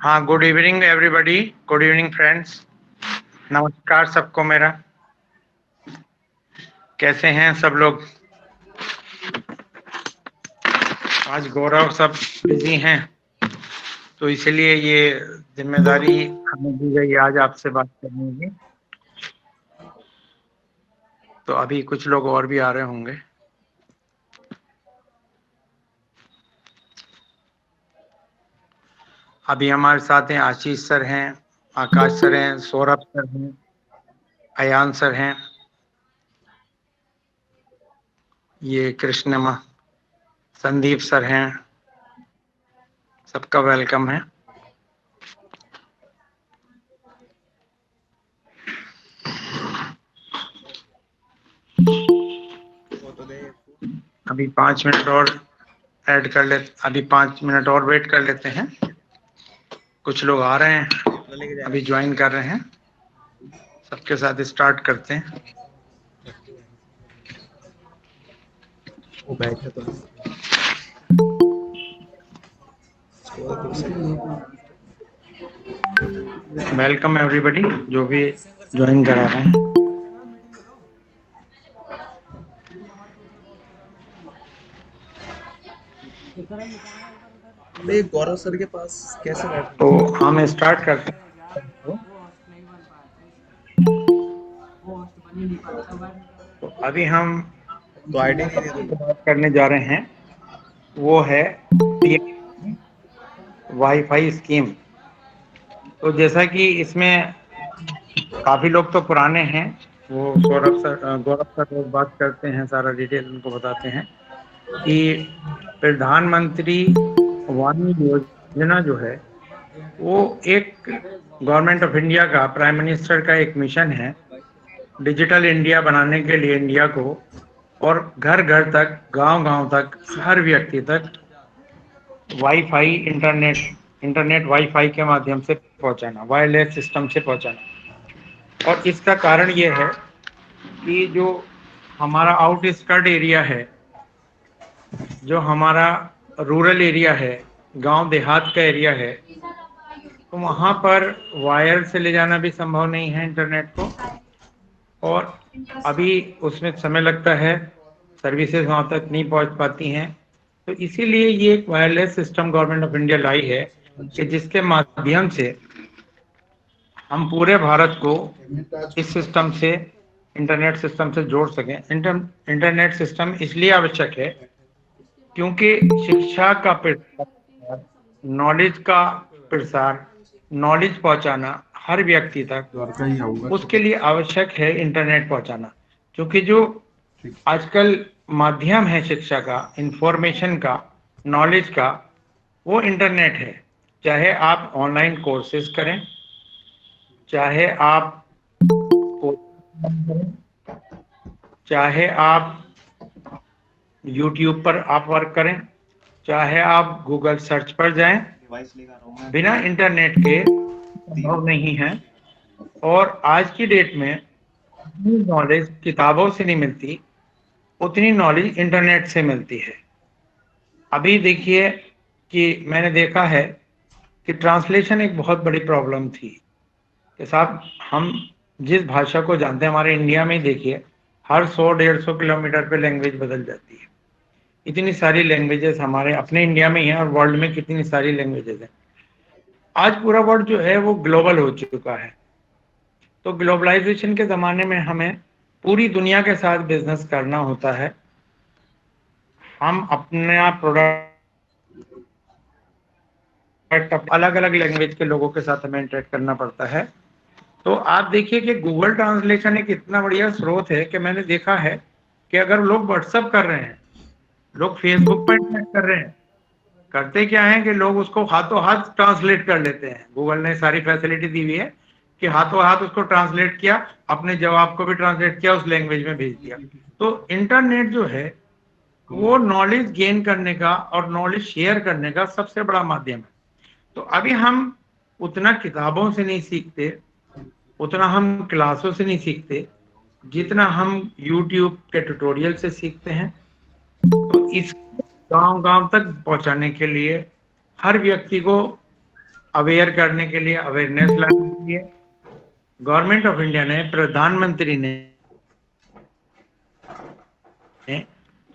हाँ, good evening everybody, good evening friends. नमस्कार सबको मेरा। कैसे हैं सब लोग? आज गौरव सब बिजी हैं, तो इसलिए ये जिम्मेदारी हमें दी गई आज आपसे बात करने की। तो अभी कुछ लोग और भी आ रहे होंगे। अभी हमारे साथ हैं आशीष सर हैं, आकाश सर हैं, सौरभ सर हैं, अयान सर हैं, ये कृष्णमा संदीप सर हैं। सबका वेलकम है। अभी 5 मिनट और ऐड कर लेते, अभी 5 मिनट और वेट कर लेते हैं। कुछ लोग आ रहे हैं, अभी ज्वाइन कर रहे हैं। सबके साथ स्टार्ट करते हैं। वो बैठे तो वेलकम एवरीबॉडी, जो भी ज्वाइन करा रहे हैं। मैं गौरव सर के पास कैसे बैठूं? तो हम स्टार्ट करते हैं। तो अभी हम तो आईडी नहीं दे दूंगा। बात करने जा रहे हैं, वो है वाईफाई स्कीम। तो जैसा कि इसमें काफी लोग तो पुराने हैं, वो सौरभ सर गौरव सर लोग बात करते हैं, सारा डिटेल उनको बताते हैं कि प्रधानमंत्री वाणी योजना जो है वो एक गवर्नमेंट ऑफ इंडिया का, प्राइम मिनिस्टर का एक मिशन है डिजिटल इंडिया बनाने के लिए इंडिया को, और घर घर तक, गांव गांव तक, हर व्यक्ति तक वाईफाई इंटरनेट वाईफाई के माध्यम से पहुंचाना, वायरलेस सिस्टम से पहुंचाना। और इसका कारण ये है कि जो हमारा आउटस्कर्ट एरिया है, जो हमारा रूरल एरिया है, गांव देहात का एरिया है, तो वहां पर वायर से ले जाना भी संभव नहीं है इंटरनेट को, और अभी उसमें समय लगता है, सर्विसेज वहां तक नहीं पहुंच पाती हैं। तो इसीलिए ये एक wireless system government of India लाई है कि जिसके माध्यम से हम पूरे भारत को इस सिस्टम से, इंटरनेट सिस्टम से जोड़ सकें। इंटरनेट सिस्टम इसलिए आवश्यक है क्योंकि शिक्षा का प्रसार, नॉलेज का प्रसार, नॉलेज पहुंचाना हर व्यक्ति तक, उसके लिए आवश्यक है इंटरनेट पहुंचाना। क्योंकि जो आजकल माध्यम है शिक्षा का, इंफॉर्मेशन का, नॉलेज का, वो इंटरनेट है। चाहे आप ऑनलाइन कोर्सेज करें, चाहे आप चाहे आप YouTube पर आप वर्क करें, चाहे आप गूगल सर्च पर जाएं, बिना इंटरनेट के संभव नहीं है। और आज की डेट में नॉलेज किताबों से नहीं मिलती, उतनी नॉलेज इंटरनेट से मिलती है। अभी देखिए कि मैंने देखा है कि ट्रांसलेशन एक बहुत बड़ी प्रॉब्लम थी कि साहब, हम जिस भाषा को जानते हैं, हमारे इंडिया में देखिए हर 100-150 किलोमीटर पे लैंग्वेज बदल जाती है। इतनी सारी लैंग्वेजेस हमारे अपने इंडिया में ही है, और वर्ल्ड में कितनी सारी लैंग्वेजेस हैं। आज पूरा वर्ल्ड जो है वो ग्लोबल हो चुका है। तो ग्लोबलाइजेशन के ज़माने में हमें पूरी दुनिया के साथ बिजनेस करना होता है। हम अपना प्रोडक्ट अलग अलग लैंग्वेज के लोगों के साथ हमें इंटरेक्ट करना पड़ता है। तो आप देखिए कि गूगल ट्रांसलेशन एक इतना बढ़िया स्रोत है कि मैंने देखा है कि अगर लोग व्हाट्सअप कर रहे हैं, लोग फेसबुक पर इंटरेक्ट कर रहे हैं, करते क्या है कि लोग उसको हाथों हाथ ट्रांसलेट कर लेते हैं। गूगल ने सारी फैसिलिटी दी हुई है कि हाथों हाथ उसको ट्रांसलेट किया, अपने जवाब को भी ट्रांसलेट किया, उस लैंग्वेज में भेज दिया। तो इंटरनेट जो है वो नॉलेज गेन करने का और नॉलेज शेयर करने का सबसे बड़ा माध्यम है। तो अभी हम उतना किताबों से नहीं सीखते, उतना हम क्लासों से नहीं सीखते, जितना हम YouTube के ट्यूटोरियल से सीखते हैं। तो इस गांव गांव तक पहुंचाने के लिए हर व्यक्ति को अवेयर करने के लिए, अवेयरनेस लाने के लिए गवर्नमेंट ऑफ इंडिया ने, प्रधानमंत्री ने,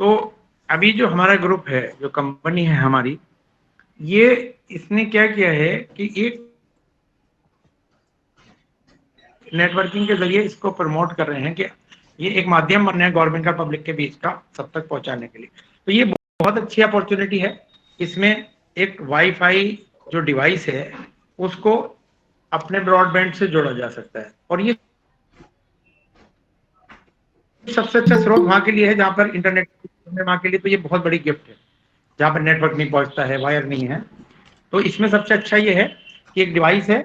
तो अभी जो हमारा ग्रुप है, जो कंपनी है हमारी, ये इसने क्या किया है कि एक नेटवर्किंग के जरिए इसको प्रमोट कर रहे हैं कि ये एक माध्यम बन रहा है गवर्नमेंट का पब्लिक के बीच का सब तक पहुंचाने के लिए। तो ये बहुत अच्छी अपॉर्चुनिटी है। इसमें एक वाईफाई जो डिवाइस है उसको अपने ब्रॉडबैंड से जोड़ा जा सकता है, और ये सबसे अच्छा स्रोत वहां के लिए है जहां पर इंटरनेट वहां के लिए, तो ये बहुत बड़ी गिफ्ट है जहां पर नेटवर्क नहीं पहुंचता है, वायर नहीं है। तो इसमें सबसे अच्छा ये है कि एक डिवाइस है,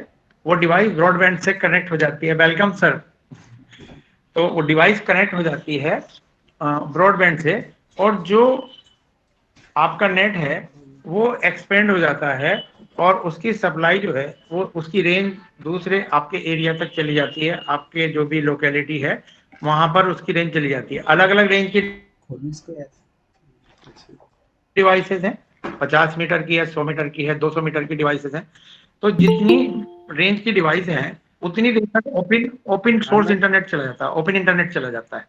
वो डिवाइस ब्रॉडबैंड से कनेक्ट हो जाती है। Welcome sir. तो वो डिवाइस कनेक्ट हो जाती है ब्रॉडबैंड से, और जो आपका नेट है वो एक्सपेंड हो जाता है, और उसकी सप्लाई जो है वो उसकी रेंज दूसरे आपके एरिया तक चली जाती है। आपके जो भी लोकेलिटी है वहां पर उसकी रेंज चली जाती है। अलग अलग रेंज की डिवाइसेस हैं, 50 मीटर की है, 100 मीटर की है, 200 मीटर की डिवाइसेस हैं। तो जितनी रेंज की डिवाइस हैं उतनी देर तक ओपन सोर्स इंटरनेट चला जाता है, ओपन इंटरनेट चला जाता है।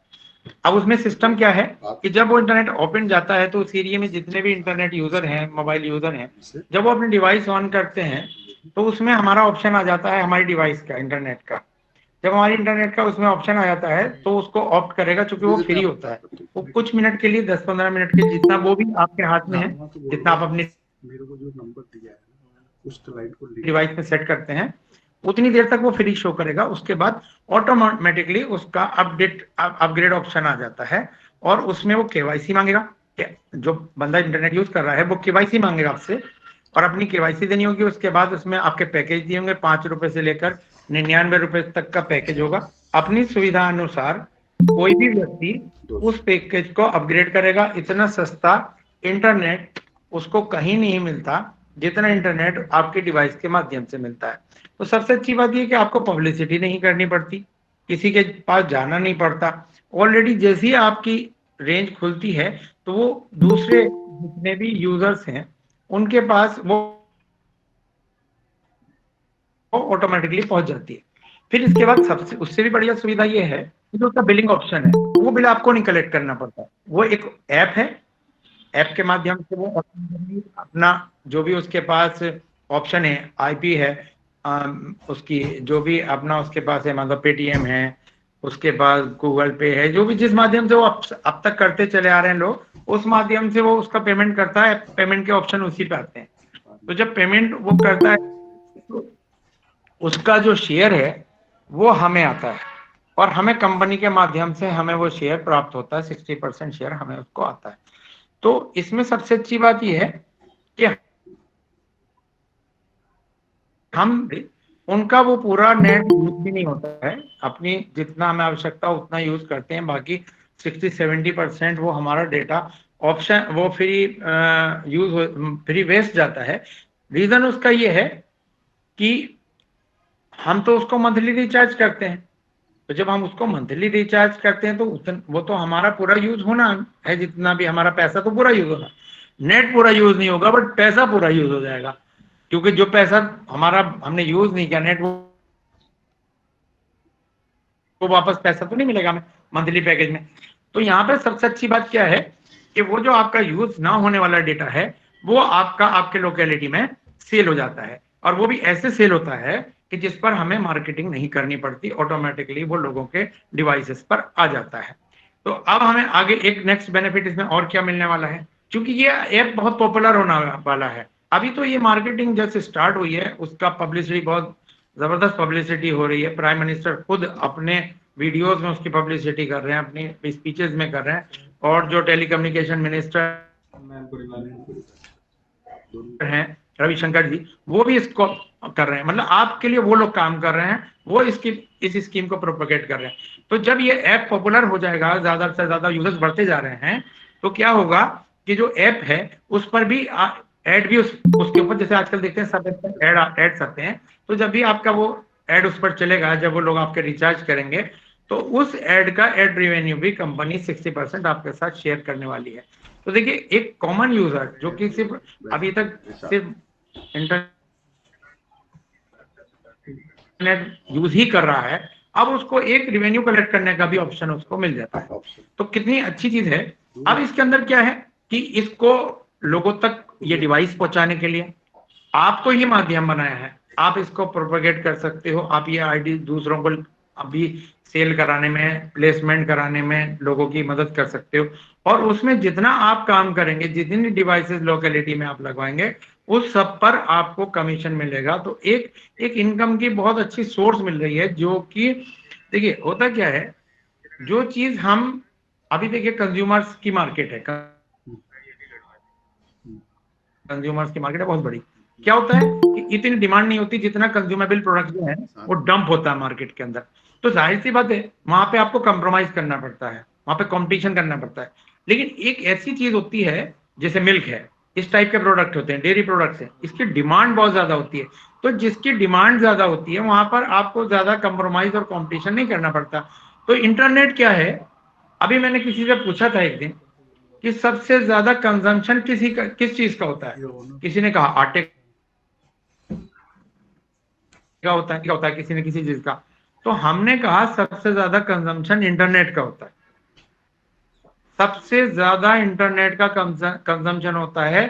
अब उसमें सिस्टम क्या है कि जब वो इंटरनेट ओपन जाता है तो उस एरिया में जितने भी इंटरनेट यूजर हैं, मोबाइल यूजर हैं, जब वो अपनी डिवाइस ऑन करते हैं तो उसमें हमारा ऑप्शन आ जाता है, हमारी डिवाइस का, इंटरनेट का। जब हमारी इंटरनेट का उसमें ऑप्शन आ जाता है तो उसको ऑप्ट करेगा, क्योंकि वो फ्री होता है। वो कुछ मिनट के लिए, 10-15 मिनट के, जितना वो भी आपके हाथ में है, जितना आप अपनी मेरे को जो नंबर दिया है उस क्लाइंट को डिवाइस में सेट करते हैं उतनी देर तक वो फ्री शो करेगा। उसके बाद ऑटोमेटिकली उसका अपग्रेड ऑप्शन आ जाता है, और उसमें वो केवाईसी मांगेगा। जो बंदा इंटरनेट यूज कर रहा है वो केवाईसी मांगेगा आपसे, और अपनी केवाईसी देनी होगी। उसके बाद उसमें आपके पैकेज दिए होंगे, 5 रुपए से लेकर 99 रुपए तक का पैकेज होगा। अपनी सुविधा अनुसार कोई भी व्यक्ति उस पैकेज को अपग्रेड करेगा। इतना सस्ता इंटरनेट उसको कहीं नहीं मिलता जितना इंटरनेट आपके डिवाइस के माध्यम से मिलता है। तो सबसे अच्छी बात यह कि आपको पब्लिसिटी नहीं करनी पड़ती, किसी के पास जाना नहीं पड़ता। ऑलरेडी जैसे ही आपकी रेंज खुलती है तो वो दूसरे जितने भी यूजर्स हैं उनके पास वो ऑटोमेटिकली पहुंच जाती है। फिर इसके बाद सबसे उससे भी बढ़िया सुविधा ये है कि जो उसका बिलिंग ऑप्शन है वो बिल आपको नहीं कलेक्ट करना पड़ता। वो एक ऐप है, ऐप के माध्यम से वो अपना जो भी उसके पास ऑप्शन है, आईपी है, उसकी जो भी अपना उसके पास है, मतलब पेटीएम है, उसके पास गूगल पे है, जो भी जिस माध्यम से वो अब तक करते चले आ रहे हैं लोग, उस माध्यम से वो उसका पेमेंट करता है। पेमेंट के ऑप्शन उसी पे आते हैं। तो जब पेमेंट वो करता है तो उसका जो शेयर है वो हमें आता है, और हमें कंपनी के माध्यम से हमें वो शेयर प्राप्त होता है। 60% शेयर हमें उसको आता है। तो इसमें सबसे अच्छी बात यह है कि हम उनका वो पूरा नेट यूज भी नहीं होता है, अपनी जितना हमें आवश्यकता उतना यूज करते हैं। बाकी 60-70% वो हमारा डेटा ऑप्शन वो फ्री वेस्ट जाता है। रीजन उसका ये है कि हम तो उसको मंथली रिचार्ज करते हैं। तो जब हम उसको मंथली रिचार्ज करते हैं तो वो तो हमारा पूरा यूज होना है, जितना भी हमारा पैसा तो पूरा यूज होना। नेट पूरा यूज नहीं होगा बट पैसा पूरा यूज हो जाएगा, क्योंकि जो पैसा हमारा हमने यूज नहीं किया नेट, वो वापस पैसा तो नहीं मिलेगा हमें मंथली पैकेज में। तो यहाँ पे सबसे अच्छी बात क्या है कि वो जो आपका यूज ना होने वाला डेटा है वो आपका आपके लोकेलिटी में सेल हो जाता है, और वो भी ऐसे सेल होता है कि जिस पर हमें मार्केटिंग नहीं करनी पड़ती, ऑटोमेटिकली वो लोगों के डिवाइसेस पर आ जाता है। तो अब हमें आगे एक नेक्स्ट बेनिफिट इसमें और क्या मिलने वाला है, क्योंकि ये ऐप बहुत पॉपुलर होने वाला है। अभी तो ये मार्केटिंग जैसे स्टार्ट हुई है, उसका पब्लिसिटी बहुत जबरदस्त पब्लिसिटी हो रही है। प्राइम मिनिस्टर खुद अपने वीडियोस में उसकी पब्लिसिटी कर रहे हैं, अपनी स्पीचेस में कर रहे हैं, और जो टेलीकम्युनिकेशन मिनिस्टर हैं रविशंकर जी, वो भी इसको कर रहे हैं। मतलब आपके लिए वो लोग काम कर रहे हैं, वो इस स्कीम को प्रोपोगेट कर रहे हैं। तो जब ये ऐप पॉपुलर हो जाएगा, ज्यादा से ज्यादा यूजर्स बढ़ते जा रहे हैं, तो क्या होगा कि जो ऐप है उस पर भी एड भी उसके ऊपर, जैसे आजकल देखते हैं सब एड्स आते हैं, तो जब भी आपका वो एड उस पर चलेगा, जब वो लोग आपके रिचार्ज करेंगे, तो उस एड का एड रेवेन्यू भी कंपनी 60% आपके साथ शेयर करने वाली है। तो देखिए, एक कॉमन यूजर जो कि सिर्फ अभी तक सिर्फ इंटरनेट इंटरनेट यूज ही कर रहा है, अब उसको एक रिवेन्यू कलेक्ट करने का भी ऑप्शन उसको मिल जाता है। तो कितनी अच्छी चीज है। अब इसके अंदर क्या है कि इसको लोगों तक ये डिवाइस पहुंचाने के लिए आपको ही माध्यम बनाया है। आप इसको प्रोपेगेट कर सकते हो, आप ये आईडी दूसरों को अभी सेल कराने में, प्लेसमेंट कराने में लोगों की मदद कर सकते हो। और उसमें जितना आप काम करेंगे, जितनी डिवाइसेस लोकेलिटी में आप लगवाएंगे, उस सब पर आपको कमीशन मिलेगा। तो एक एक इनकम की बहुत अच्छी सोर्स मिल रही है। जो कि देखिए होता क्या है, जो चीज हम अभी देखिए कंज्यूमर्स की मार्केट है, कंज्यूमर्स की मार्केट है बहुत बड़ी। क्या होता है कि इतनी डिमांड नहीं होती जितना कंज्यूमेबल प्रोडक्ट जो है वो डंप होता है मार्केट के अंदर। तो जाहिर सी बात है वहां पे आपको कंप्रोमाइज करना पड़ता है, वहां पे कंपटीशन करना पड़ता है। लेकिन एक ऐसी चीज होती है जैसे मिल्क है, इस टाइप के प्रोडक्ट होते हैं, डेयरी प्रोडक्ट्स हैं, इसकी डिमांड बहुत ज्यादा होती है। तो जिसकी डिमांड ज्यादा होती है वहां पर आपको ज्यादा कंप्रोमाइज और कॉम्पिटिशन नहीं करना पड़ता। तो इंटरनेट क्या है, अभी मैंने किसी से पूछा था एक दिन कि सबसे ज्यादा कंजम्पशन किस चीज का होता है। किसी ने कहा आटे का होता है, किसी ने किसी चीज का। तो हमने कहा सबसे ज्यादा कंजम्पशन इंटरनेट का होता है। सबसे ज्यादा इंटरनेट का कंजम्पशन होता है।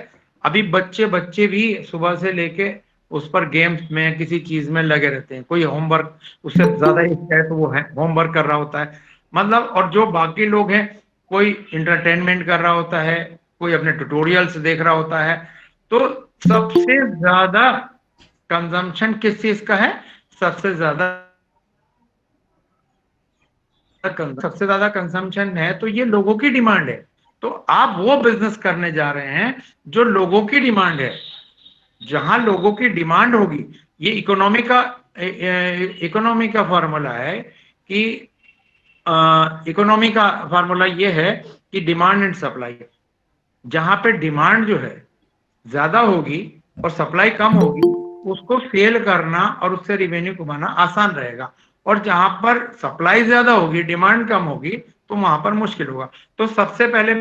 अभी बच्चे भी सुबह से लेके उस पर गेम्स में किसी चीज में लगे रहते हैं। कोई होमवर्क उससे ज्यादा ही है तो वो है होमवर्क कर रहा होता है, मतलब। और जो बाकी लोग हैं, कोई इंटरटेनमेंट कर रहा होता है, कोई अपने ट्यूटोरियल्स देख रहा होता है। तो सबसे ज्यादा कंजम्पशन किस चीज का है, सबसे ज्यादा कंजम्पशन है तो ये लोगों की डिमांड है। तो आप वो बिजनेस करने जा रहे हैं जो लोगों की डिमांड है। जहां लोगों की डिमांड होगी, ये इकोनॉमी का फॉर्मूला है कि इकोनॉमी का फॉर्मूला ये है कि डिमांड एंड सप्लाई। जहां पे डिमांड जो है ज्यादा होगी और सप्लाई कम होगी, उसको सेल करना और उससे रिवेन्यू कमाना आसान रहेगा। और जहां पर सप्लाई ज्यादा होगी, डिमांड कम होगी, तो वहां पर मुश्किल होगा। तो सबसे पहले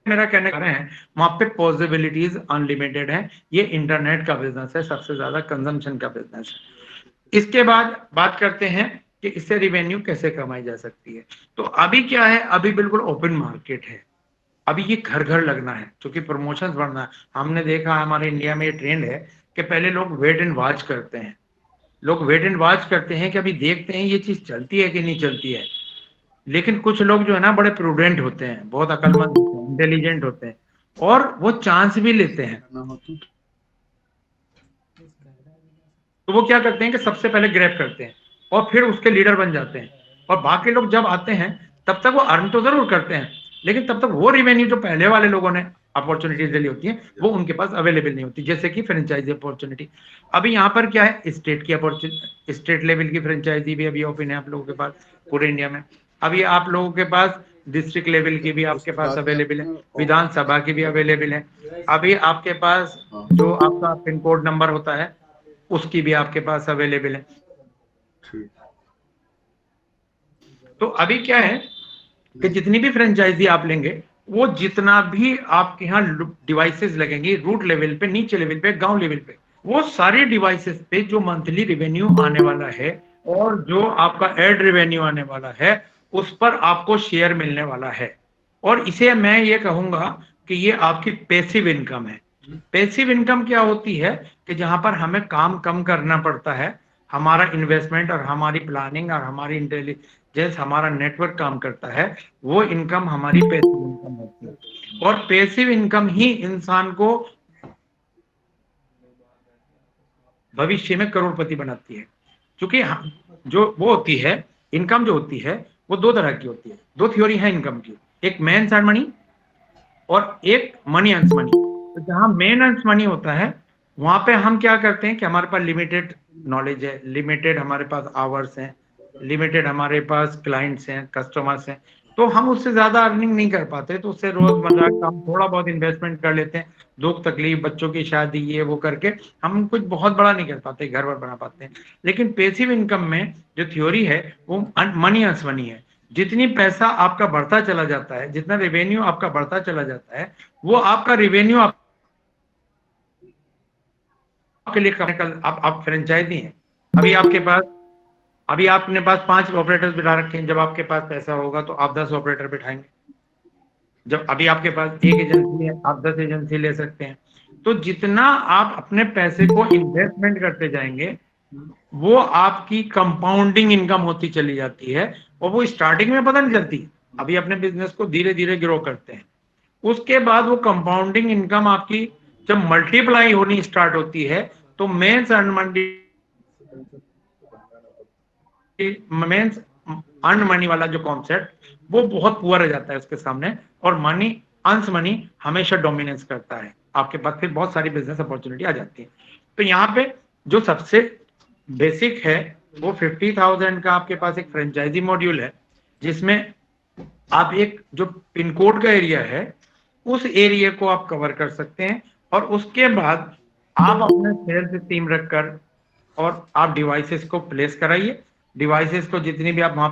मेरा कहने का है, वहां पे पॉसिबिलिटीज अनलिमिटेड है। ये इंटरनेट का बिजनेस है, सबसे ज्यादा कंजम्पशन का बिजनेस है। इसके बाद बात करते हैं कि इससे रिवेन्यू कैसे कमाई जा सकती है। तो अभी क्या है, अभी बिल्कुल ओपन मार्केट है। अभी ये घर घर लगना है, क्योंकि प्रमोशंस बढ़ना है। हमने देखा हमारे इंडिया में ये ट्रेंड है कि पहले लोग वेट एंड वॉच करते हैं। लोग वेट एंड वॉच करते हैं कि अभी देखते हैं ये चीज चलती है कि नहीं चलती है। लेकिन कुछ लोग जो है ना बड़े प्रूडेंट होते हैं, बहुत अकलमंद होते हैं, इंटेलिजेंट होते हैं, और वो चांस भी लेते हैं। तो वो क्या करते हैं कि सबसे पहले ग्रैब करते हैं और फिर उसके लीडर बन जाते हैं। और बाकी लोग जब आते हैं तब तक वो अर्न तो जरूर करते हैं, लेकिन तब तक वो रिवेन्यू जो पहले वाले लोगों ने अपॉर्चुनिटीज ले ली होती है वो उनके पास अवेलेबल नहीं होती। जैसे कि फ्रेंचाइजी अपॉर्चुनिटी, अभी यहाँ पर क्या है, स्टेट की अपॉर्चुनिटी, स्टेट लेवल की फ्रेंचाइजी भी अभी ओपन है आप लोगों के पास पूरे इंडिया में। अभी आप लोगों के पास डिस्ट्रिक्ट लेवल की भी आपके पास अवेलेबल है, विधानसभा की भी अवेलेबल है। अभी आपके पास जो आपका पिन कोड नंबर होता है उसकी भी आपके पास अवेलेबल है। तो अभी क्या है कि जितनी भी फ्रेंचाइजी आप लेंगे, वो जितना भी आपके यहाँ डिवाइसेस लगेंगी रूट लेवल पे, नीचे लेवल पे, गांव लेवल पे, वो सारी डिवाइसेस पे जो मंथली रिवेन्यू आने वाला है और जो आपका एड रेवेन्यू आने वाला है, उस पर आपको शेयर मिलने वाला है। और इसे मैं ये कहूंगा कि ये आपकी पैसिव इनकम है। पैसिव इनकम क्या होती है कि जहां पर हमें काम कम करना पड़ता है, हमारा इन्वेस्टमेंट और हमारी प्लानिंग और हमारी इंटेलिजेंस, हमारा नेटवर्क काम करता है, वो इनकम हमारी पैसिव इनकम होती है। और पैसिव इनकम ही इंसान को भविष्य में करोड़पति बनाती है। क्योंकि जो वो होती है, इनकम जो होती है वो दो तरह की होती है। दो थ्योरी है इनकम की, एक मेन अर्न मनी और एक मनी अर्न्स मनी। तो जहां मेन अर्न्स मनी होता है वहां पे हम क्या करते हैं कि हमारे पास लिमिटेड नॉलेज है, लिमिटेड हमारे पास आवर्स हैं, लिमिटेड हमारे पास क्लाइंट्स हैं, कस्टमर्स हैं, तो हम उससे ज्यादा अर्निंग नहीं कर पाते। तो उससे रोजमर्रा का हम थोड़ा बहुत इन्वेस्टमेंट कर लेते हैं, दुख तकलीफ, बच्चों की शादी, ये वो करके हम कुछ बहुत बड़ा नहीं कर पाते, घर वर बना पाते हैं। लेकिन पैसिव इनकम में जो थ्योरी है वो मनी अर्न्स मनी है। जितनी पैसा आपका बढ़ता चला जाता है, जितना रेवेन्यू आपका बढ़ता चला जाता है, वो आपका रेवेन्यू आपके लिए कल आप फ्रेंचाइजी हैं, अभी आपने पास 5 ऑपरेटर्स बिठा रखे हैं, जब आपके पास पैसा होगा तो आप 10 ऑपरेटर बिठाएंगे। जब अभी आपके पास एक एजेंसी है, आप 10 एजेंसी ले सकते हैं। तो जितना आप अपने पैसे को इन्वेस्टमेंट करते जाएंगे, वो आपकी कंपाउंडिंग इनकम होती चली जाती है, और वो स्टार्टिंग में पता नहीं चलती, अभी अपने बिजनेस को धीरे धीरे ग्रो करते हैं। उसके बाद वो कंपाउंडिंग इनकम आपकी जब मल्टीप्लाई होनी स्टार्ट होती है, तो मेंस अर्न मनी वाला जो कॉन्सेप्ट वो बहुत पुअर रह जाता है उसके सामने, और मनी अर्न्स मनी हमेशा डोमिनेंस करता है। आपके पास फिर बहुत सारी बिजनेस अपॉर्चुनिटी आ जाती है। तो यहाँ पे जो सबसे बेसिक है वो 50,000 का आपके पास एक फ्रेंचाइजी मॉड्यूल है, जिसमें आप एक जो पिन कोड का एरिया है उस एरिया को आप कवर कर सकते हैं, और उसके बाद आप अपने सेल्स टीम रखकर और आप डिवाइसेस को प्लेस कराइए। डिवाइसेस को जितनी भी आप वहां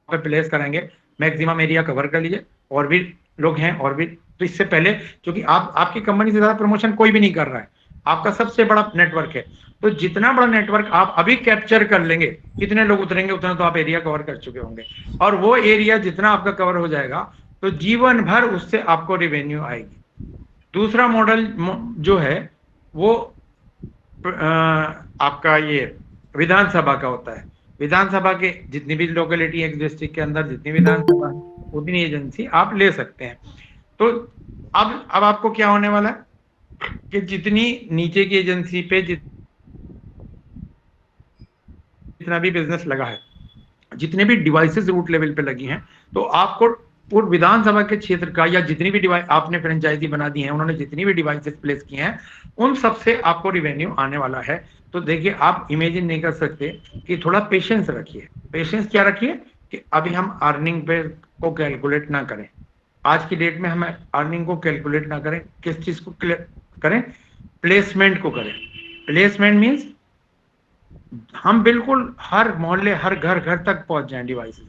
पे प्लेस कराएंगे, मैक्सिमम एरिया कवर कर लीजिए। और भी लोग हैं, और भी, तो इससे पहले, क्योंकि आपकी कंपनी से ज्यादा प्रमोशन कोई भी नहीं कर रहा है, आपका सबसे बड़ा नेटवर्क है, तो जितना बड़ा नेटवर्क आप अभी कैप्चर कर लेंगे, कितने लोग उतरेंगे उतना तो आप एरिया कवर कर चुके होंगे, और वो एरिया जितना आपका कवर हो जाएगा तो जीवन भर उससे आपको रेवेन्यू आएगी। दूसरा मॉडल जो है वो आपका ये विधानसभा का होता है। विधानसभा के जितनी भी लोकेलिटी है डिस्ट्रिक्ट के अंदर, जितनी विधानसभा उतनी एजेंसी आप ले सकते हैं। तो अब आपको क्या होने वाला है कि जितनी नीचे की एजेंसी पे जितना भी बिजनेस लगा है, जितने भी डिवाइसेस रूट लेवल पे लगी हैं, तो आपको पूर्व विधानसभा के क्षेत्र का, या जितनी भी डिवाइस आपने फ्रेंचाइजी बना दी है, उन्होंने जितनी भी डिवाइसेस प्लेस किए हैं, उन सबसे आपको रिवेन्यू आने वाला है। तो देखिए, आप इमेजिन नहीं कर सकते कि थोड़ा पेशेंस रखिए। पेशेंस क्या रखिए कि अभी हम अर्निंग पे को कैलकुलेट ना करें, आज की डेट में हम अर्निंग को कैलकुलेट ना करें, किस चीज को करें, प्लेसमेंट को करें। प्लेसमेंट मीन्स हम बिल्कुल हर मोहल्ले, हर घर घर तक पहुंच जाएं डिवाइस,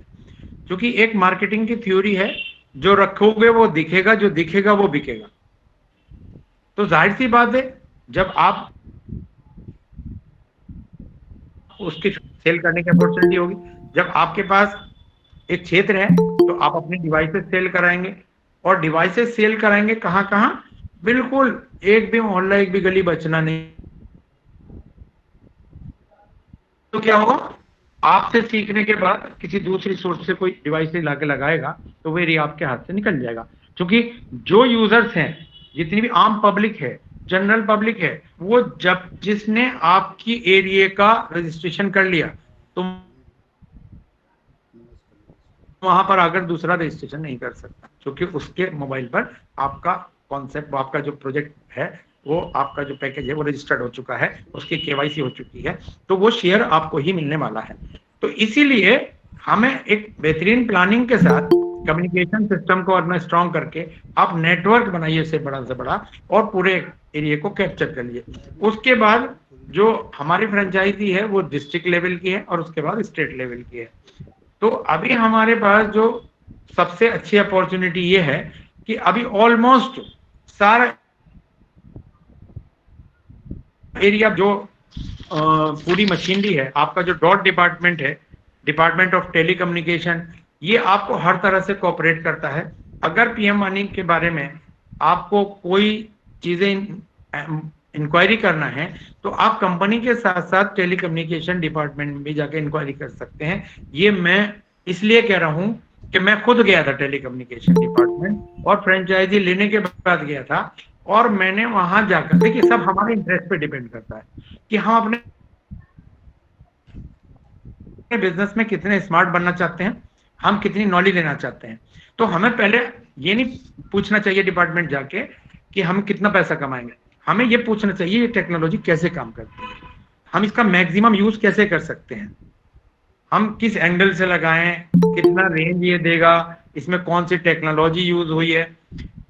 क्योंकि एक मार्केटिंग की थ्योरी है, जो रखोगे वो दिखेगा, जो दिखेगा वो बिकेगा। तो जाहिर सी बात है, जब आप उसकी सेल करने की अपॉर्चुनिटी होगी, जब आपके पास एक क्षेत्र है तो आप अपने डिवाइसेस सेल कराएंगे, और डिवाइसेस सेल कराएंगे कहां कहां, बिल्कुल एक भी मोहल्ला, एक भी गली बचना नहीं। तो क्या होगा, आपसे सीखने के बाद किसी दूसरी सोर्स से कोई डिवाइस लाके लगाएगा तो वो एरिया आपके हाथ से निकल जाएगा। क्योंकि जो यूजर्स हैं, जितनी भी आम पब्लिक है, जनरल पब्लिक है, वो जब जिसने आपकी एरिया का रजिस्ट्रेशन कर लिया तो वहां पर आकर दूसरा रजिस्ट्रेशन नहीं कर सकता, क्योंकि उसके मोबाइल पर आपका कॉन्सेप्ट, आपका जो प्रोजेक्ट है, वो आपका जो पैकेज है वो रजिस्टर्ड हो चुका है, उसकी केवाईसी हो चुकी है, तो वो शेयर आपको ही मिलने वाला है। तो इसीलिए हमें एक बेहतरीन प्लानिंग के साथ कम्युनिकेशन सिस्टम को अपना स्ट्रॉन्ग करके आप नेटवर्क बनाइए से बड़ा, और पूरे एरिया को कैप्चर कर लिए। उसके बाद जो हमारी फ्रेंचाइजी है वो डिस्ट्रिक्ट लेवल की है, और उसके बाद स्टेट लेवल की है। तो अभी हमारे पास जो सबसे अच्छी अपॉर्चुनिटी ये है कि अभी ऑलमोस्ट सारा एरिया, जो पूरी मशीनरी है, आपका जो डॉट डिपार्टमेंट है, डिपार्टमेंट ऑफ टेलीकम्युनिकेशन, ये आपको हर तरह से कोऑपरेट करता है। अगर पीएम वाणी के बारे में आपको कोई चीजें इंक्वायरी करना है, तो आप कंपनी के साथ साथ टेलीकम्युनिकेशन डिपार्टमेंट में भी जाके इंक्वायरी कर सकते हैं। ये मैं इसलिए कह रहा हूं कि मैं खुद गया था टेलीकम्युनिकेशन डिपार्टमेंट, और फ्रेंचाइजी लेने के बाद गया था, और मैंने वहां जाकर, देखिए सब हमारे इंटरेस्ट पे डिपेंड करता है कि हम अपने बिजनेस में कितने स्मार्ट बनना चाहते हैं, हम कितनी नॉलेज लेना चाहते हैं। तो हमें पहले ये नहीं पूछना चाहिए डिपार्टमेंट जाके कि हम कितना पैसा कमाएंगे, हमें ये पूछना चाहिए ये टेक्नोलॉजी कैसे काम करती है, हम इसका मैक्सिमम यूज कैसे कर सकते हैं, हम किस एंगल से लगाएं, कितना रेंज ये देगा, इसमें कौन सी टेक्नोलॉजी यूज हुई है।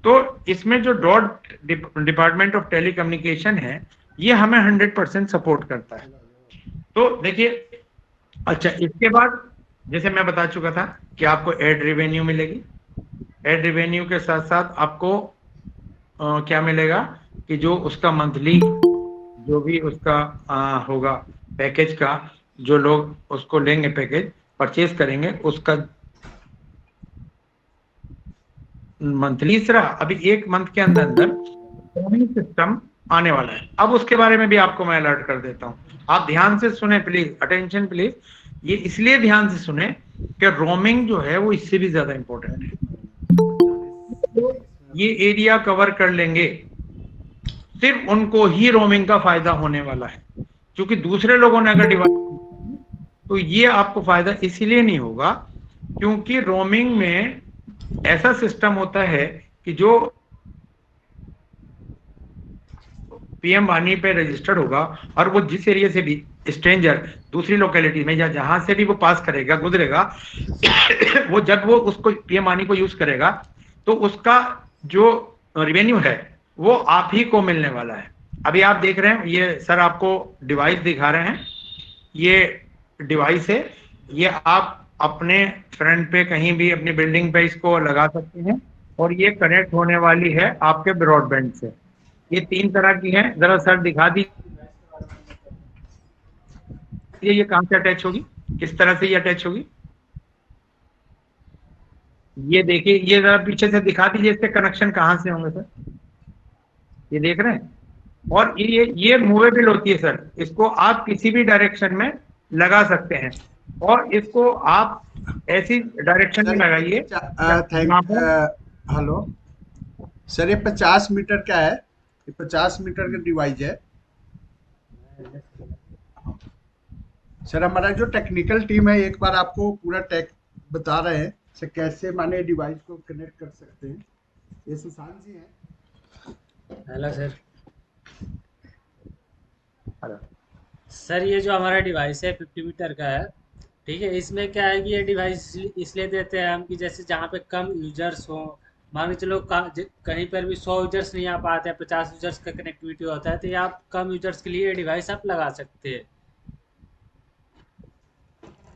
तो इसमें जो डॉट डिपार्टमेंट ऑफ टेलीकम्युनिकेशन है, ये हमें 100% सपोर्ट करता है। तो देखिए, अच्छा, इसके बाद जैसे मैं बता चुका था कि आपको एड रेवेन्यू मिलेगी, एड रेवेन्यू के साथ साथ आपको क्या मिलेगा कि जो उसका मंथली जो भी उसका होगा पैकेज का, जो लोग उसको लेंगे पैकेज परचेज करेंगे उसका मंथली तीसरा अभी 1 मंथ के अंदर अंदर रोमिंग सिस्टम आने वाला है। अब उसके बारे में भी आपको मैं अलर्ट कर देता हूँ, आप ध्यान से सुने प्लीज, अटेंशन प्लीज। ये इसलिए ध्यान से सुने कि रोमिंग जो है वो इससे भी ज्यादा इंपॉर्टेंट है। तो ये एरिया कवर कर लेंगे, सिर्फ उनको ही रोमिंग का फायदा होने वाला है, क्योंकि दूसरे लोगों ने अगर डिवाइस तो ये आपको फायदा इसीलिए नहीं होगा क्योंकि रोमिंग में ऐसा सिस्टम होता है कि जो पीएम वानी पे रजिस्टर्ड होगा और वो जिस एरिया से भी स्ट्रेंजर दूसरी लोकेलिटी में या जहां से भी वो पास करेगा गुजरेगा वो जब वो उसको पीएम वानी को यूज करेगा तो उसका जो रेवेन्यू है वो आप ही को मिलने वाला है। अभी आप देख रहे हैं ये सर आपको डिवाइस दिखा रहे हैं, ये डिवाइस है, ये आप अपने फ्रंट पे कहीं भी अपनी बिल्डिंग पे इसको लगा सकते हैं और ये कनेक्ट होने वाली है आपके ब्रॉडबैंड से। ये 3 तरह की है, जरा सर दिखा दीजिए ये कहां से अटैच होगी, किस तरह से ये अटैच होगी। ये देखिए, ये जरा पीछे से दिखा दीजिए इसके कनेक्शन कहां से होंगे सर, ये देख रहे हैं। और ये मूवेबल होती है सर, इसको आप किसी भी डायरेक्शन में लगा सकते हैं और इसको आप ऐसी डायरेक्शन में लगाइए। हेलो सर, ये 50 मीटर का है, ये 50 मीटर का डिवाइस है सर। हमारा जो टेक्निकल टीम है एक बार आपको पूरा टेक बता रहे हैं सर, कैसे माने डिवाइस को कनेक्ट कर सकते हैं। ये सुशांत जी हैं। Hello sir. सर ये जो हमारा डिवाइस है 50 मीटर का है, ठीक है। इसमें क्या है कि ये डिवाइस इसलिए देते हैं हम कि जैसे जहाँ पे कम यूजर्स हो, मान के चलो कहीं पर भी 100 यूजर्स नहीं आ पाते हैं, 50 यूजर्स का कनेक्टिविटी होता है, तो ये आप कम यूजर्स के लिए ये डिवाइस आप लगा सकते हैं।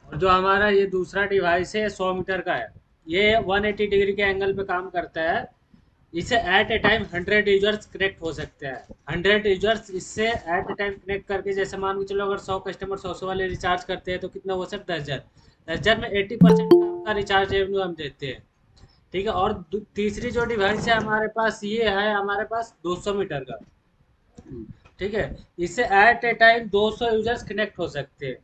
और जो हमारा ये दूसरा डिवाइस है 100 मीटर का है, ये 180 डिग्री के एंगल पे काम करता है। इससे at a time 100 users connect हो सकते हैं। 100 यूजर्स इससे एट ए टाइम कनेक्ट करके, जैसे मान के चलो अगर 100 कस्टमर 100 वाले रिचार्ज करते हैं तो कितना हो सकता है 10,000 में 80% का रिचार्ज रेवेन्यू हम देते हैं, ठीक है। और तीसरी जो डिवाइस है हमारे पास, ये है हमारे पास 200 मीटर का, ठीक है। इससे at a time 200 users connect हो सकते हैं,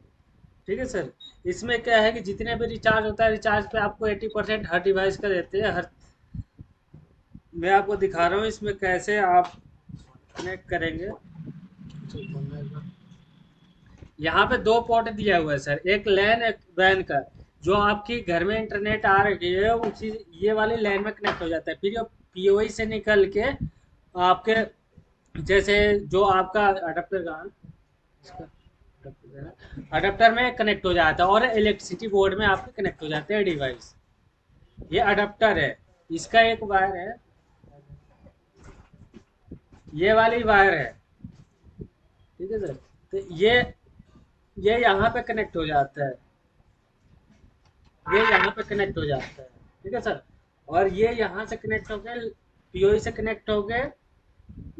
ठीक है सर। इसमें क्या है कि जितने भी रिचार्ज होता है, रिचार्ज पे आपको 80% हर डिवाइस का देते हैं। मैं आपको दिखा रहा हूँ इसमें कैसे आप कनेक्ट करेंगे। यहाँ पे 2 पोर्ट दिया हुआ है सर, एक लैन एक वैन का। जो आपकी घर में इंटरनेट आ रही है उसी ये वाली लैन में कनेक्ट हो जाता है, फिर ये पीओई से निकल के आपके जैसे जो आपका अडेप्टर में कनेक्ट हो जाता है और इलेक्ट्रिसिटी बोर्ड में आपके कनेक्ट हो जाते हैं डिवाइस। ये अडेप्टर है, इसका एक वायर है, ये वाली वायर है, ठीक है सर। तो ये यहाँ पे कनेक्ट हो जाता है, ये यहाँ पे कनेक्ट हो जाता है, ठीक है सर। और ये यहाँ से कनेक्ट हो गए, पीओई से कनेक्ट हो गए,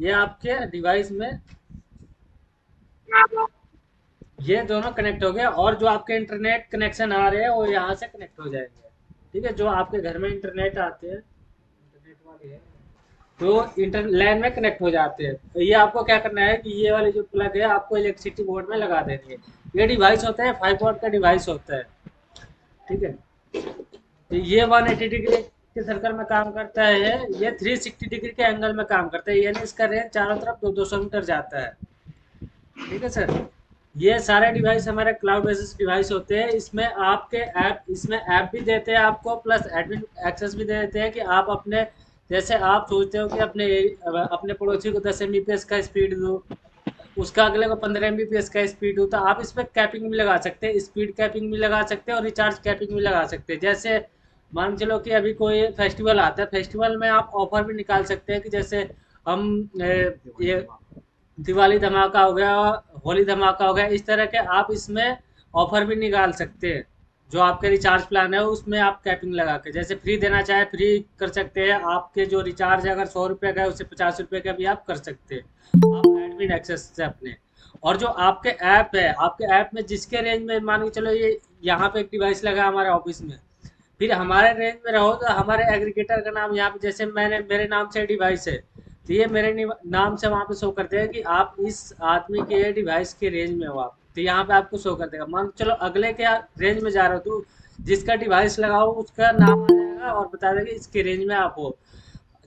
ये आपके डिवाइस में ये दोनों कनेक्ट हो गए। और जो आपके इंटरनेट कनेक्शन आ रहे हैं वो यहाँ से कनेक्ट हो जाएंगे, ठीक है। जो आपके घर में इंटरनेट आते हैं, इंटरनेट वाले है तो लैन में कनेक्ट हो जाते हैं। तो ये आपको क्या करना है कि ये वाले जो प्लग है आपको इलेक्ट्रिसिटी बोर्ड में लगा देनी है। ये डिवाइस होता है 5 वॉट का डिवाइस होता है, ठीक है। तो ये 180 डिग्री के सर्कल में काम करता है, ये 360 डिग्री के एंगल में काम करता है, यानी इसका रेंज चारों तरफ 200 मीटर जाता है, ठीक है सर। ये सारे डिवाइस हमारे क्लाउड बेसिस डिवाइस होते हैं। इसमें आपके इसमें ऐप भी देते हैं आपको, प्लस एडमिन एक्सेस भी देते हैं कि आप अपने जैसे आप सोचते हो कि अपने पड़ोसी को 10 Mbps का स्पीड दो, उसका अगले को 15 Mbps का स्पीड हो, तो आप इस पर कैपिंग भी लगा सकते हैं, स्पीड कैपिंग भी लगा सकते हैं और रिचार्ज कैपिंग भी लगा सकते हैं। जैसे मान चलो कि अभी कोई फेस्टिवल आता है, फेस्टिवल में आप ऑफर भी निकाल सकते हैं कि जैसे हम ये दिवाली धमाका हो गया, होली धमाका हो गया, इस तरह के आप इसमें ऑफर भी निकाल सकते हैं जो आपके रिचार्ज प्लान है उसमें आप कैपिंग लगा के, जैसे फ्री देना चाहे फ्री कर सकते हैं, आपके जो रिचार्ज है अगर 100 रुपये का है उससे 50 रुपये का भी आप कर सकते हैं, आप एडमिन एक्सेस से अपने। और जो आपके ऐप है, आपके ऐप में जिसके रेंज में, मान के चलो ये यहाँ पे एक डिवाइस लगा हमारे ऑफिस में, फिर हमारे रेंज में रहो तो हमारे एग्रीगेटर का नाम यहाँ पे, जैसे मैंने मेरे नाम से डिवाइस है तो ये मेरे नाम से वहाँ पे शो करते हैं कि आप इस आदमी के डिवाइस के रेंज में हो आप, तो यहाँ पे आपको शो कर देगा। मान के चलो अगले के रेंज में जा रहे हो तो जिसका डिवाइस लगाओ उसका नाम आ जाएगा और बता देगा इसके रेंज में आप हो।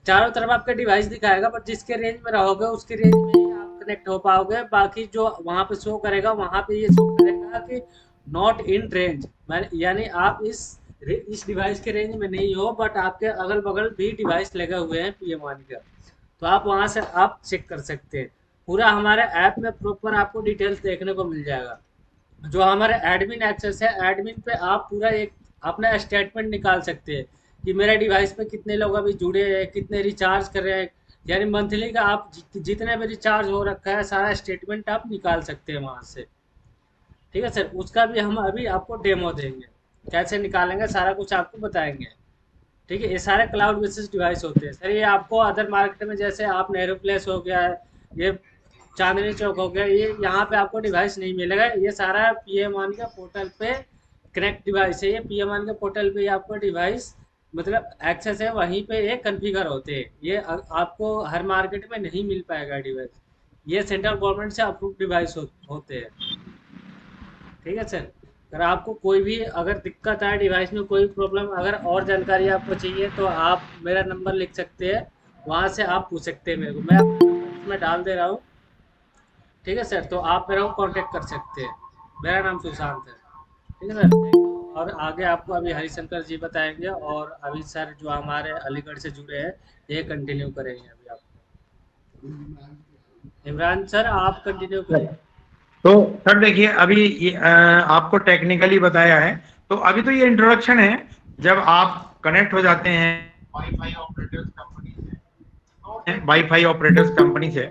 चारों तरफ आपका डिवाइस दिखाएगा, बट जिसके रेंज में रहोगे उसके रेंज में ही आप कनेक्ट हो पाओगे। बाकी जो वहाँ पे शो करेगा वहाँ पे ये शो करेगा कि नॉट इन रेंज, यानी आप इस डिवाइस के रेंज में नहीं हो, बट आपके अगल बगल भी डिवाइस लगे हुए हैं PM1 का, तो आप वहाँ से आप चेक कर सकते हैं। पूरा हमारे ऐप में प्रॉपर आपको डिटेल्स देखने को मिल जाएगा। जो हमारे एडमिन एक्सेस है, एडमिन पे आप पूरा एक अपना स्टेटमेंट निकाल सकते हैं कि मेरे डिवाइस पे कितने लोग अभी जुड़े हैं, कितने रिचार्ज कर रहे हैं, यानी मंथली का आप जितने भी रिचार्ज हो रखा है सारा स्टेटमेंट आप निकाल सकते हैं वहाँ से। ठीक है सर, उसका भी हम अभी आपको डेमो देंगे, कैसे निकालेंगे सारा कुछ आपको बताएंगे। ठीक है, ये सारे क्लाउड बेसिस डिवाइस होते हैं सर। ये आपको अदर मार्केट में जैसे आप नेहरू प्लेस हो गया है, ये चांदनी चौक हो गया, ये यहाँ पे आपको डिवाइस नहीं मिलेगा। ये सारा PM1 के पोर्टल पे कनेक्ट डिवाइस है, ये PM1 के पोर्टल पे आपको डिवाइस मतलब एक्सेस है, वहीं पे ये कॉन्फ़िगर होते हैं। ये आपको हर मार्केट में नहीं मिल पाएगा डिवाइस, ये सेंट्रल गवर्नमेंट से अप्रूव डिवाइस होते हैं। ठीक है सर, अगर आपको कोई भी अगर दिक्कत आए डिवाइस में, कोई प्रॉब्लम, अगर और जानकारी आपको चाहिए तो आप मेरा नंबर लिख सकते हैं, वहाँ से आप पूछ सकते हैं मेरे को, मैं अपना नंबर इसमें डाल दे रहा हूँ। ठीक है सर, तो आप मेरा को कांटेक्ट कर सकते हैं। मेरा नाम सुशांत है। ठीक है सर, और आगे आपको अभी हरिशंकर जी बताएंगे, और अभी सर जो हमारे अलीगढ़ से जुड़े हैं ये कंटिन्यू करेंगे अभी आपको। इमरान सर आप कंटिन्यू करिए। तो सर देखिए, अभी ये आपको टेक्निकली बताया है, तो अभी तो ये इंट्रोडक्शन है। जब आप कनेक्ट हो जाते हैं वाईफाई ऑपरेटर्स कंपनी से,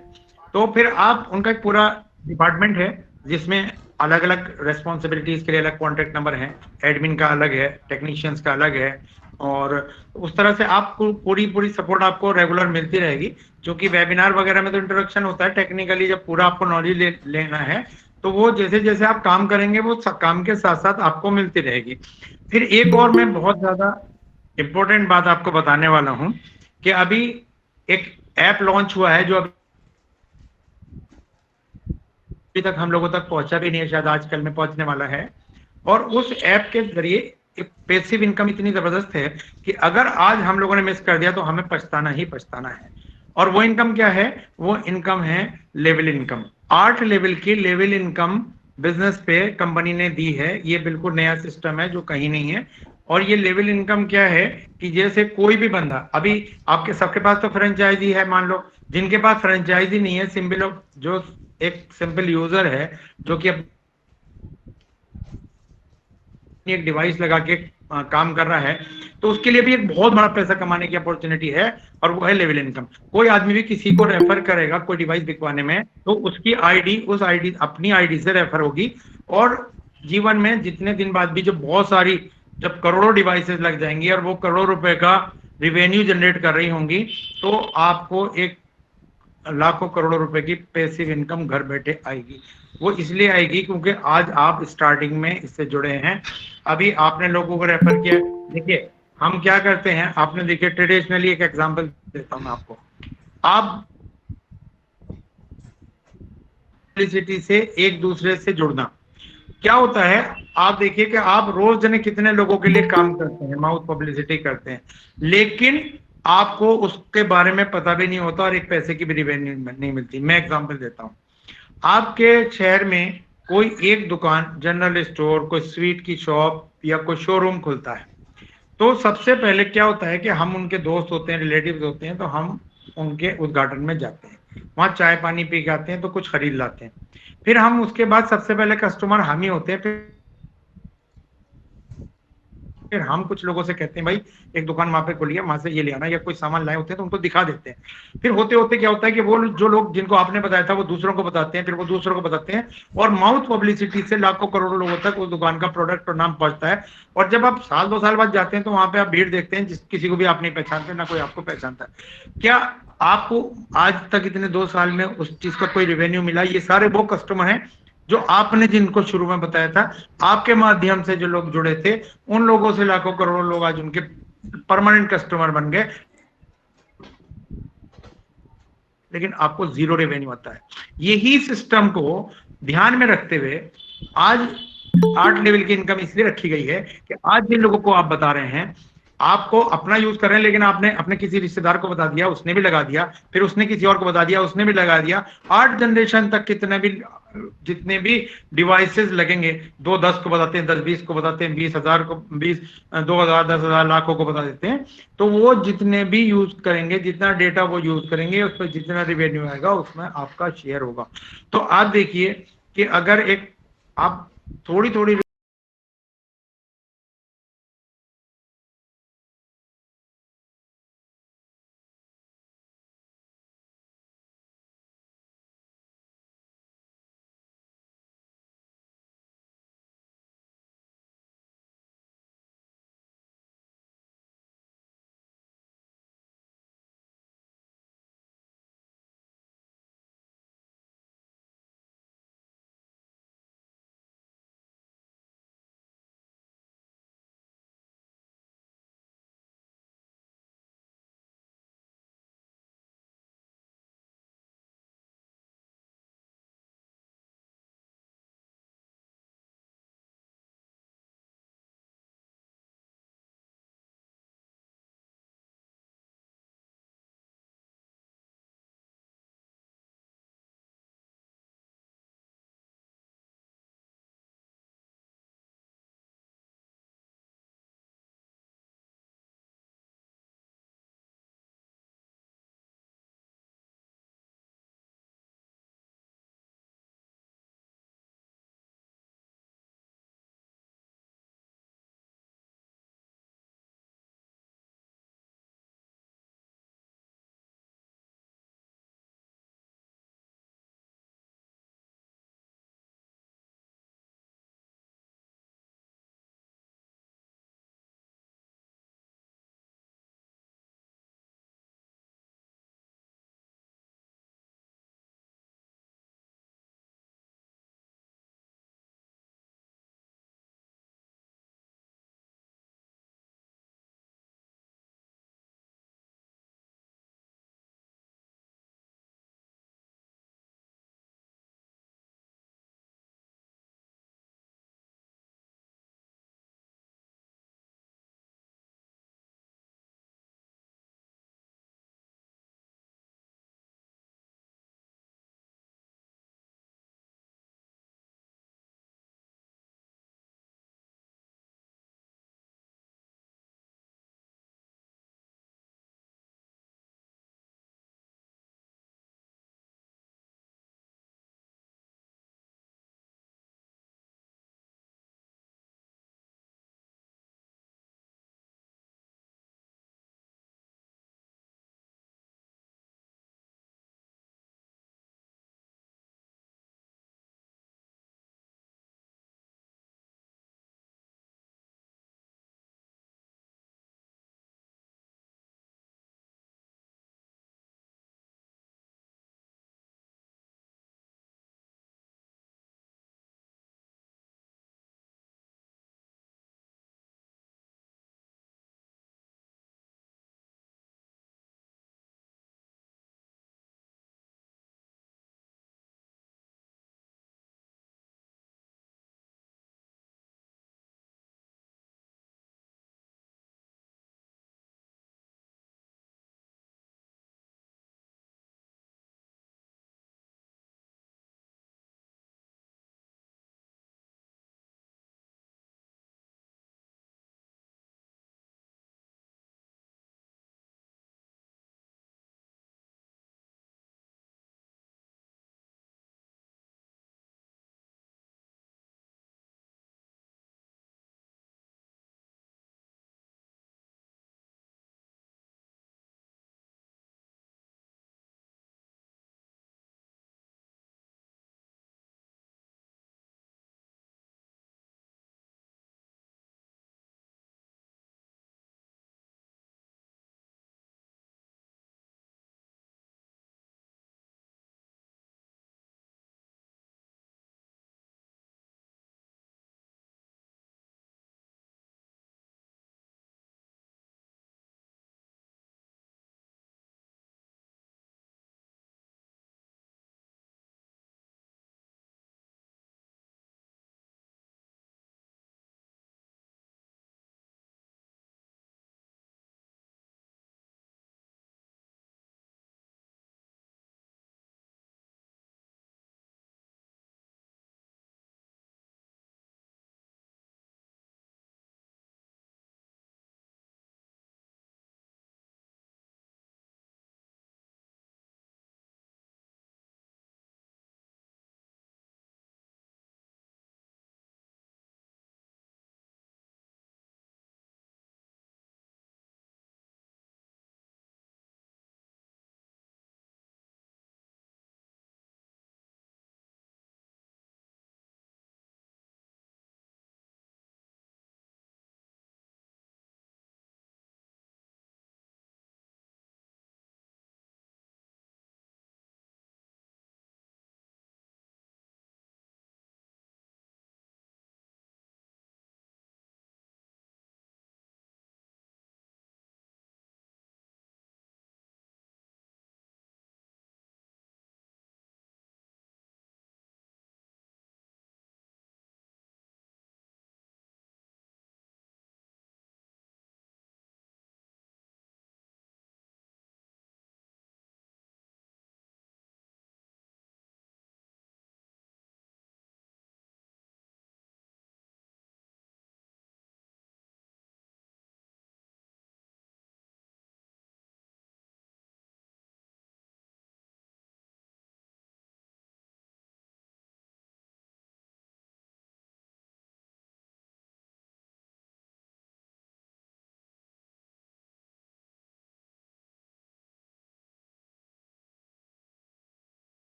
तो फिर आप उनका एक पूरा डिपार्टमेंट है जिसमें अलग अलग रेस्पॉन्सिबिलिटीज के लिए अलग कॉन्टेक्ट नंबर है, एडमिन का अलग है, टेक्नीशियंस का अलग है, और उस तरह से आपको पूरी सपोर्ट आपको रेगुलर मिलती रहेगी। जो कि वेबिनार वगैरह में तो इंट्रोडक्शन होता है, टेक्निकली जब पूरा आपको नॉलेज लेना है तो वो जैसे जैसे आप काम करेंगे वो काम के साथ साथ आपको मिलती रहेगी। फिर एक और मैं बहुत ज्यादा इम्पोर्टेंट बात आपको बताने वाला हूं कि अभी एक ऐप लॉन्च हुआ है जो अभी तक हम लोगों तक पहुंचा भी नहीं है, शायद आजकल में पहुंचने वाला है। और उस ऐप के जरिए एक पैसिव इनकम इतनी जबरदस्त है कि अगर आज हम लोगों ने मिस कर दिया तो हमें पछताना ही पछताना है। और वो इनकम क्या है? वो इनकम है लेवल इनकम। 8 लेवल की लेवल इनकम बिजनेस पे कंपनी ने दी है। ये बिल्कुल नया सिस्टम है जो कहीं नहीं है। और ये लेवल इनकम क्या है कि जैसे कोई भी बंदा, अभी आपके सबके पास तो फ्रेंचाइजी है, मान लो जिनके पास फ्रेंचाइजी नहीं है, सिंपल जो एक सिंपल यूजर है जो कि एक डिवाइस लगा के काम कर रहा है, तो उसके लिए भी एक बहुत बड़ा पैसा कमाने की अपॉर्चुनिटी है, और वो है लेवल इनकम। कोई आदमी भी किसी को रेफर करेगा कोई डिवाइस बिकवाने में, तो उसकी आईडी उस आईडी अपनी आईडी से रेफर होगी, और जीवन में जितने दिन बाद भी जब बहुत सारी जब करोड़ों डिवाइसेस लग जाएंगी और वो करोड़ों रुपए का रिवेन्यू जनरेट कर रही होंगी, तो आपको एक लाखों करोड़ों रुपए की पैसिव इनकम घर बैठे आएगी। वो इसलिए आएगी क्योंकि आज आप स्टार्टिंग में इससे जुड़े हैं। अभी आपने लोगों को रेफर किया। देखिए हम क्या करते हैं, आपने देखिए ट्रेडिशनली एक एग्जांपल देता हूं मैं आपको। आप पब्लिसिटी से एक दूसरे से जुड़ना क्या होता है, आप देखिए कि आप रोज जने कितने लोगों के लिए काम करते हैं, माउथ पब्लिसिटी करते हैं, लेकिन आपको उसके बारे में पता भी नहीं होता और एक पैसे की भी रिवेन्यू नहीं मिलती। मैं एग्जांपल देता हूं। आपके शहर में कोई एक दुकान, जनरल स्टोर, कोई स्वीट की शॉप या कोई शोरूम खुलता है, तो सबसे पहले क्या होता है कि हम उनके दोस्त होते हैं, रिलेटिव्स होते हैं, तो हम उनके उद्घाटन में जाते हैं, वहां चाय पानी पी के आते हैं, तो कुछ खरीद लाते हैं। फिर हम उसके बाद सबसे पहले कस्टमर हम ही होते हैं। फिर फिर हम कुछ लोगों से कहते हैं भाई एक दुकान वहां पे खोली है, वहां से ये ले आना, या कोई सामान लाए होते हैं तो उनको दिखा देते हैं। फिर होते होते क्या होता है कि वो जो लोग जिनको आपने बताया था वो दूसरों को बताते हैं, फिर वो दूसरों को बताते हैं, और माउथ पब्लिसिटी से लाखों करोड़ों लोगों तक उस दुकान का प्रोडक्ट और नाम पहुंचता है। और जब आप साल 2 साल बाद जाते हैं तो वहां पे आप भीड़ देखते हैं, किसी को भी आप नहीं पहचानते, ना कोई आपको पहचानता है। क्या आपको आज तक इतने 2 साल में उस चीज का कोई रेवेन्यू मिला? ये सारे वो कस्टमर हैं जो आपने जिनको शुरू में बताया था, आपके माध्यम से जो लोग जुड़े थे, उन लोगों से लाखों करोड़ों लोग आज उनके परमानेंट कस्टमर बन गए, लेकिन आपको जीरो रेवेन्यू आता है। यही सिस्टम को ध्यान में रखते हुए आज 8 लेवल की इनकम इसलिए रखी गई है कि आज जिन लोगों को आप बता रहे हैं, आपको अपना यूज कर रहे हैं, लेकिन आपने अपने किसी रिश्तेदार को बता दिया, उसने भी लगा दिया, फिर उसने किसी और को बता दिया, उसने भी लगा दिया। 8 जनरेशन तक जितने भी डिवाइसेस लगेंगे, 2-10 को बताते हैं, 10-20 को बताते हैं, 20,000 को, 20,000, 10,000, लाखों को बता देते हैं। तो वो जितने भी यूज करेंगे, जितना डेटा वो यूज करेंगे, उस पर जितना रिवेन्यू आएगा उसमें आपका शेयर होगा। तो आप देखिए कि अगर एक आप थोड़ी थोड़ी